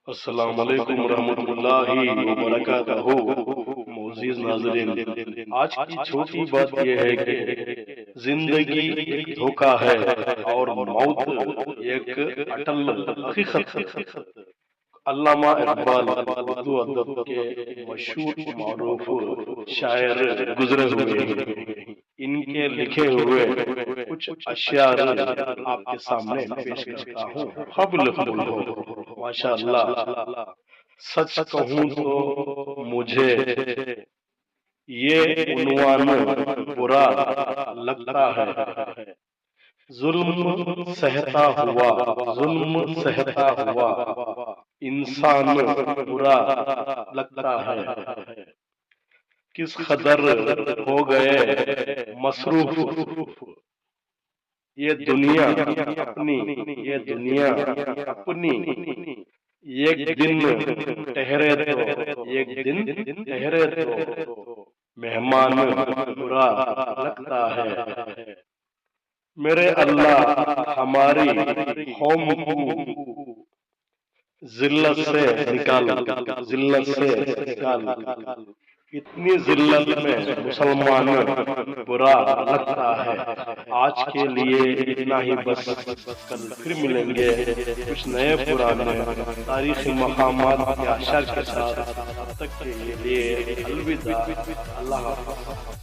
السلام علیکم ورحمۃ اللہ وبرکاتہ۔ معزز ناظرین، آج کی چھوٹی بات یہ ہے کہ زندگی ایک دھوکہ ہے اور موت ایک اٹل حقیقت ہے۔ علامہ اقبال اردو ادب کے مشہور معروف شاعر گزرے ہوئے ہیں، ان کے لکھے ہوئے کچھ اشعار آپ کے سامنے پیش کرتا ہوں۔ قبل ہو ماشاء اللہ، سچ کہوں تو مجھے یہ عنوان برا لگتا ہے۔ ظلم سہتا ہوا انسان برا لگتا ہے۔ کس قدر ہو گئے مصروف یہ دنیا اپنی، ایک دن ٹھہرے تو مہمان برا لگتا ہے۔ میرے اللہ ہماری قوم کو ذلت سے نکال، اتنی ذلت میں مسلمان برا لگتا ہے۔ آج کے لیے اتنا ہی بس، کل پھر ملیں گے کچھ نئے پرانے تاریخی مقامات یا اشعار کے ساتھ۔ تب تک کے لیے الوداع، اللہ حافظ۔